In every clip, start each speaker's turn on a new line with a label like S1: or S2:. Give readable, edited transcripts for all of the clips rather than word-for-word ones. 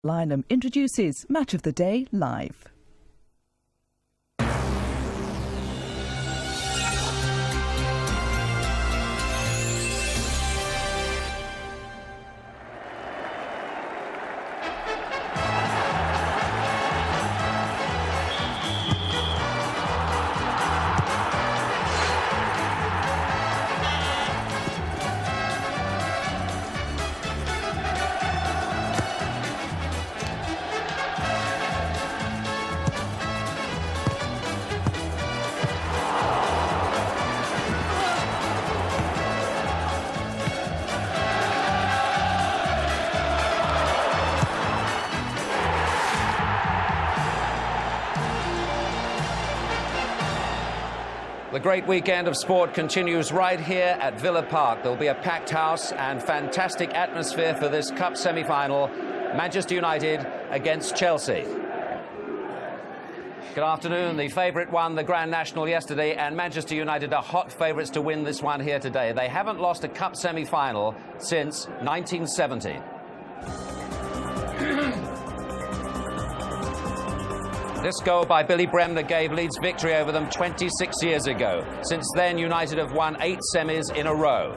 S1: LYNHAM introduces Match of the Day live.
S2: The great weekend of sport continues right here at Villa Park. There'll be a packed house and fantastic atmosphere for this Cup semi-final, Manchester United against Chelsea. Good afternoon. The favourite won the Grand National yesterday, and Manchester United are hot favourites to win this one here today. They haven't lost a Cup semi-final since 1970. This goal by Billy Bremner gave Leeds victory over them 26 years ago. Since then, United have won 8 semis in a row.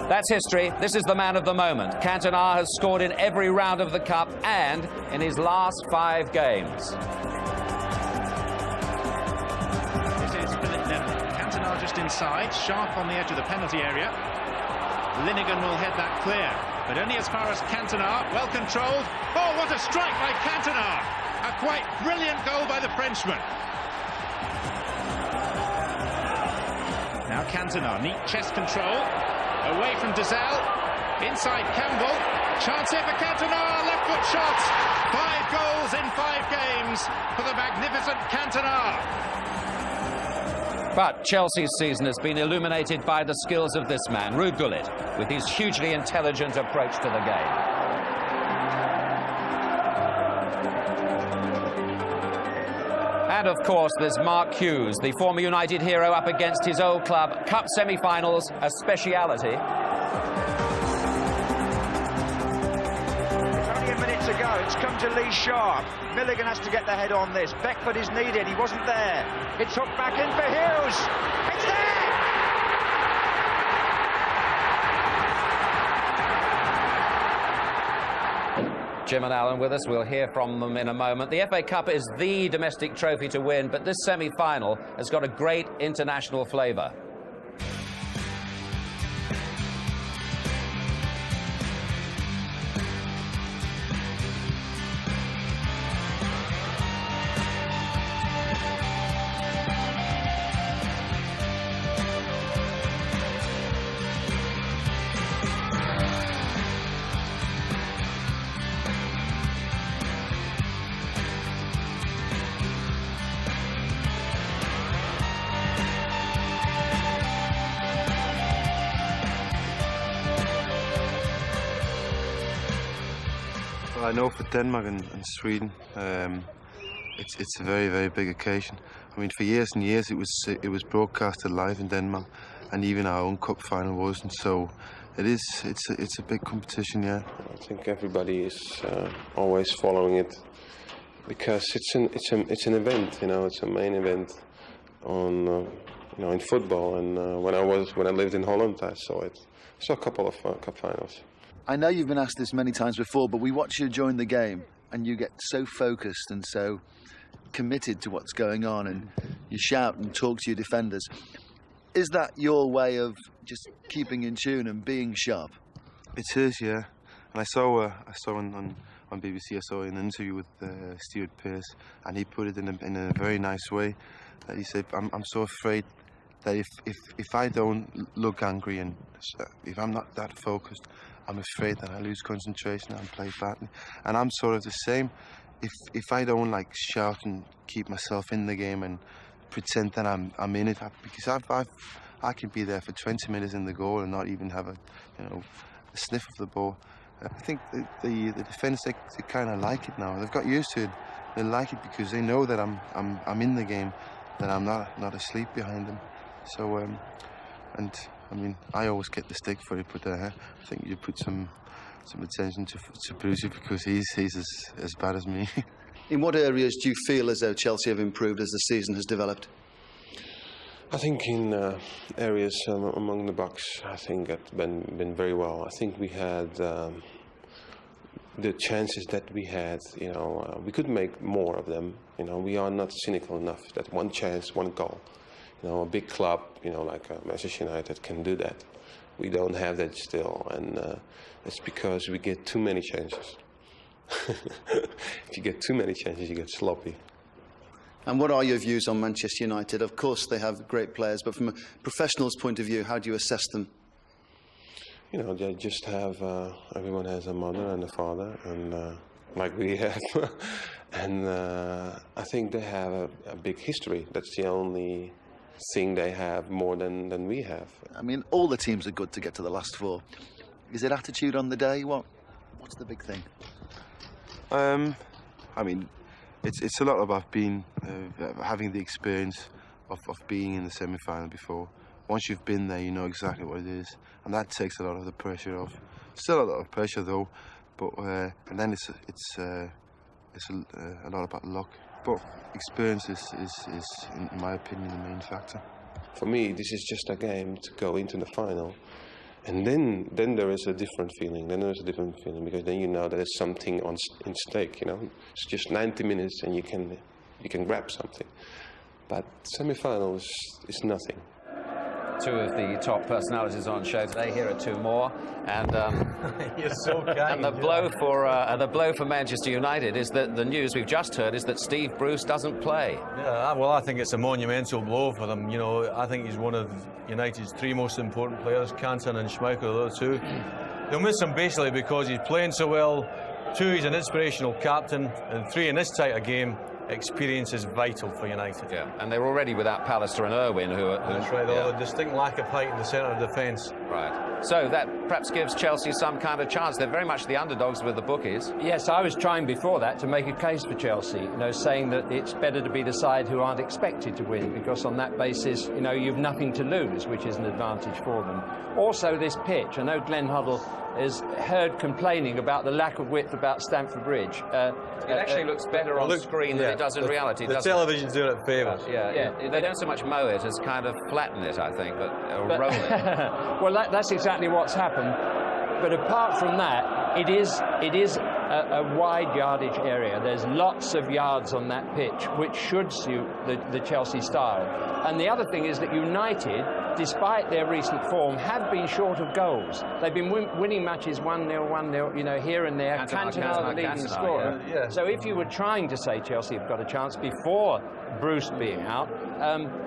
S2: That's history. This is the man of the moment. Cantona has scored in every round of the Cup and in his last 5 games.
S3: This is Philip Neville. Cantona just inside, sharp on the edge of the penalty area. LYNHAM will head that clear, but only as far as Cantona, well controlled. Oh, what a strike by Cantona! A quite brilliant goal by the Frenchman. Now Cantona, neat chest control, away from Dizelle, inside Campbell, chance here for Cantona, left foot shots, 5 goals in 5 games for the magnificent Cantona.
S2: But Chelsea's season has been illuminated by the skills of this man, GULITT, with his hugely intelligent approach to the game. And, of course, there's Mark Hughes, the former United hero, up against his old club. Cup semi-finals, a speciality.
S4: It's only a minute to go. It's come to Lee Sharp. Milligan has to get the head on this. Beckford is needed. He wasn't there. It's hooked back in for Hughes. It's there!
S2: Jim and Alan with us. We'll hear from them in a moment. The FA Cup is the domestic trophy to win, but this semi-final has got a great international flavour.
S5: I know for Denmark and Sweden, it's a very, very big occasion. I mean, for years and years it was broadcasted live in Denmark, and even our own cup final wasn't. So it's a big competition, yeah.
S6: I think everybody is always following it because it's an event, you know. It's a main event on you know, in football. And when I lived in Holland, I saw it. I saw a couple of cup finals.
S7: I know you've been asked this many times before, but we watch you during the game and you get so focused and so committed to what's going on, and you shout and talk to your defenders. Is that your way of just keeping in tune and being sharp?
S5: It is, yeah. And I saw on BBC, I saw an interview with Stuart Pearce, and he put it in a very nice way. That he said, I'm so afraid that if I don't look angry and if I'm not that focused, I'm afraid that I lose concentration and play badly. And I'm sort of the same. If I don't like shout and keep myself in the game and pretend that I'm in it, because I can be there for 20 minutes in the goal and not even have a sniff of the ball. I think the defence, they kind of like it now. They've got used to it. They like it because they know that I'm in the game, that I'm not asleep behind them. So and I mean, I always get the stick for it, but I think you put some attention to Brucey, because he's as bad as me.
S7: In what areas do you feel as though Chelsea have improved as the season has developed?
S6: I think in areas among the box, I think it's been very well. I think we had the chances that we had, you know, we could make more of them. You know, we are not cynical enough that one chance, one goal. You know, a big club, you know, like Manchester United can do that. We don't have that still, and it's because we get too many chances. If you get too many chances, you get sloppy.
S7: And what are your views on Manchester United? Of course, they have great players, but from a professional's point of view, how do you assess them?
S6: You know, they just have, everyone has a mother and a father, and like we have. And I think they have a big history. That's the only thing they have more than we have.
S7: I mean, all the teams are good to get to the last four. Is it attitude on the day? What's the big thing?
S5: I mean, it's a lot about being having the experience of being in the semi-final before. Once you've been there, you know exactly what it is, and that takes a lot of the pressure off. Still a lot of pressure though, but and then it's a lot about luck. But experience is, in my opinion, the main factor.
S6: For me, this is just a game to go into the final. And then there is a different feeling. Then there's a different feeling, because then you know that there's something in stake. You know, it's just 90 minutes and you can grab something. But semi-final is nothing.
S2: Two of the top personalities on show today. Here are two more, and
S8: you're so kind.
S2: And the blow for Manchester United is that the news we've just heard is that Steve Bruce doesn't play.
S8: Yeah, well, I think it's a monumental blow for them. You know, I think he's one of United's three most important players. HANSEN and SCHMEICHEL are the two. They'll miss him basically because he's playing so well. Two, he's an inspirational captain, and three, in this tight a game, experience is vital for United.
S2: Yeah, and they're already without Pallister and Irwin, who
S8: that's right.
S2: Yeah.
S8: A distinct lack of height in the centre of defence.
S2: Right. So that perhaps gives Chelsea some kind of chance. They're very much the underdogs with the bookies.
S9: Yes, I was trying before that to make a case for Chelsea, you know, saying that it's better to be the side who aren't expected to win, because on that basis, you know, you've nothing to lose, which is an advantage for them. Also, this pitch. I know Glenn Hoddle is heard complaining about the lack of width about Stamford Bridge.
S2: It actually looks better on screen than it does in reality,
S8: the
S2: doesn't it?
S8: television's doing it favours.
S2: Yeah. They don't so much mow it as kind of flatten it, I think, but roll it.
S9: Well, that's exactly what's happened. But apart from that, it is a wide yardage area. There's lots of yards on that pitch, which should suit the Chelsea style. And the other thing is that United, despite their recent form, have been short of goals. They've been winning matches 1-0, 1-0, you know, here and there. Cantona the leading scorer.
S2: Yeah.
S9: So if you were trying to say Chelsea have got a chance before Bruce being out,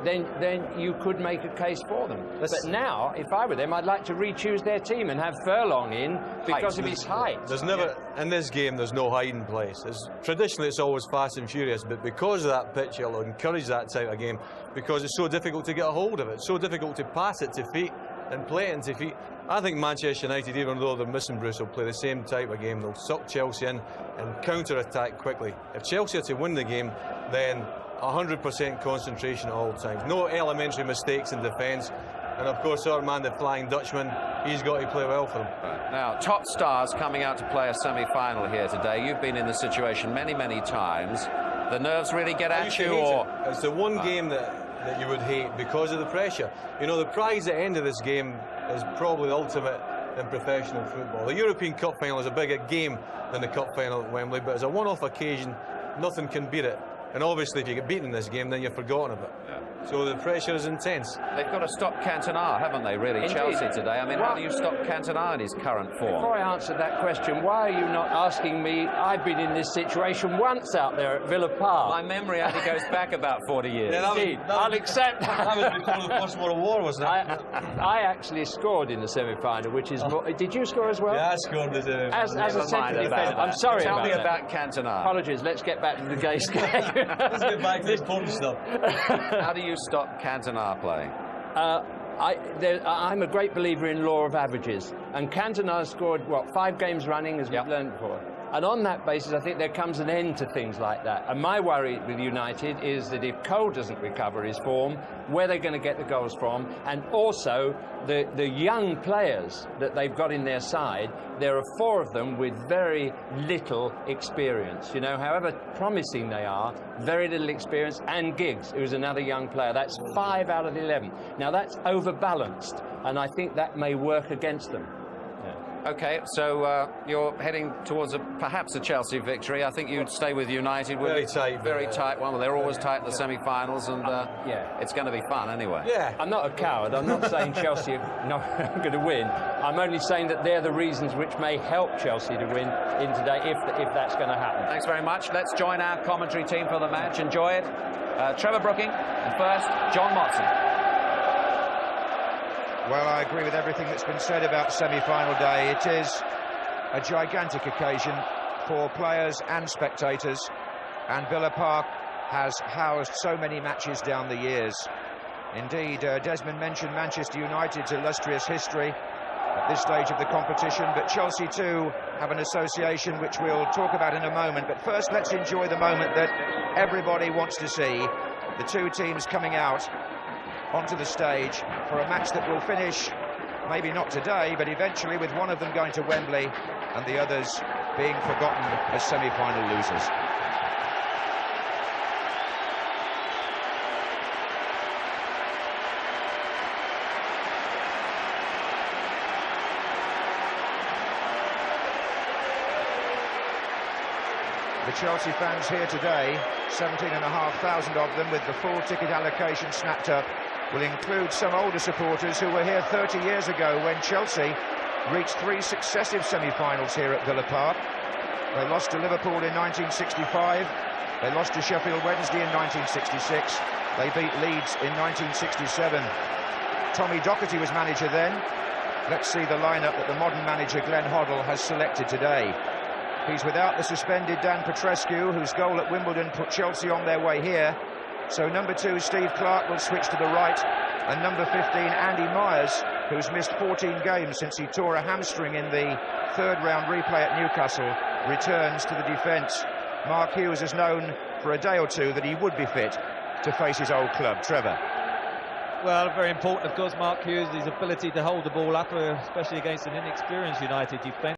S9: then you could make a case for them. But now, if I were them, I'd like to re-choose their team and have Furlong in because of his height.
S8: There's never, in this game, there's no hiding place. Traditionally, it's always fast and furious, but because of that pitch, it'll encourage that type of game, because it's so difficult to get a hold of it, so difficult to pass it to feet and play it into feet. I think Manchester United, even though they're missing Bruce, will play the same type of game. They'll suck Chelsea in and counter-attack quickly. If Chelsea are to win the game, then 100% concentration at all times. No elementary mistakes in defence. And of course, our man, the Flying Dutchman, he's got to play well for them.
S2: Right. Now, top stars coming out to play a semi-final here today. You've been in this situation many, many times. The nerves really get at you, or
S8: it's the one game that you would hate because of the pressure. You know, the prize at the end of this game is probably the ultimate in professional football. The European Cup final is a bigger game than the Cup final at Wembley, but as a one-off occasion, nothing can beat it. And obviously, if you get beaten in this game, then you're forgotten about it. Yeah. So the pressure is intense.
S2: They've got to stop Cantona, haven't they, really,
S9: Indeed.
S2: Chelsea today? I mean, how do you stop Cantona in his current form?
S9: Before I answer that question, why are you not asking me? I've been in this situation once out there at Villa Park.
S2: My memory only goes back about 40 years.
S8: Yeah,
S9: Indeed, I'll accept that.
S8: That was before the First World War, wasn't it?
S9: I actually scored in the semi-final, which is more... Did you score as well?
S8: Yeah, I scored as a...
S9: As a centre defender. I'm sorry
S2: Tell
S9: about
S2: me
S9: that.
S2: about Cantona.
S9: Apologies, let's get back to the gay skate.
S8: Let's get back to this important stuff.
S2: How do you stop Cantona playing?
S9: I'm a great believer in law of averages, and Cantona scored, what, 5 games running, as we've learned before. And on that basis, I think there comes an end to things like that. And my worry with United is that if Cole doesn't recover his form, where they're going to get the goals from, and also the young players that they've got in their side, there are 4 of them with very little experience. You know, however promising they are, very little experience, and Giggs, who's another young player. That's 5 out of the 11. Now, that's overbalanced, and I think that may work against them.
S2: OK, so you're heading towards perhaps a Chelsea victory. I think you'd stay with United.
S8: Very tight.
S2: Very tight one. Well, they're always tight in the semi-finals, and
S9: yeah,
S2: it's going to be fun anyway.
S9: Yeah, I'm not a coward. I'm not saying Chelsea are not going to win. I'm only saying that they're the reasons which may help Chelsea to win in today, if that's going to happen.
S2: Thanks very much. Let's join our commentary team for the match. Enjoy it. Trevor Brooking, and first, John Motson.
S4: Well, I agree with everything that's been said about semi-final day. It is a gigantic occasion for players and spectators, and Villa Park has housed so many matches down the years. Indeed, Desmond mentioned Manchester United's illustrious history at this stage of the competition, but Chelsea too have an association which we'll talk about in a moment. But first, let's enjoy the moment that everybody wants to see, the 2 teams coming out onto the stage for a match that will finish, maybe not today, but eventually, with one of them going to Wembley and the others being forgotten as semi-final losers. The Chelsea fans here today, 17,500 of them, with the full ticket allocation snapped up, will include some older supporters who were here 30 years ago when Chelsea reached 3 successive semi-finals here at Villa Park. They lost to Liverpool in 1965, they lost to Sheffield Wednesday in 1966, they beat Leeds in 1967. Tommy Docherty was manager then. Let's see the lineup that the modern manager Glenn Hoddle has selected today. He's without the suspended Dan Petrescu, whose goal at Wimbledon put Chelsea on their way here. So number 2, Steve Clarke, will switch to the right, and number 15, Andy Myers, who's missed 14 games since he tore a hamstring in the 3rd round replay at Newcastle, returns to the defence. Mark Hughes has known for a day or two that he would be fit to face his old club. Trevor.
S10: Well, very important, of course, Mark Hughes, his ability to hold the ball up, especially against an inexperienced United defence.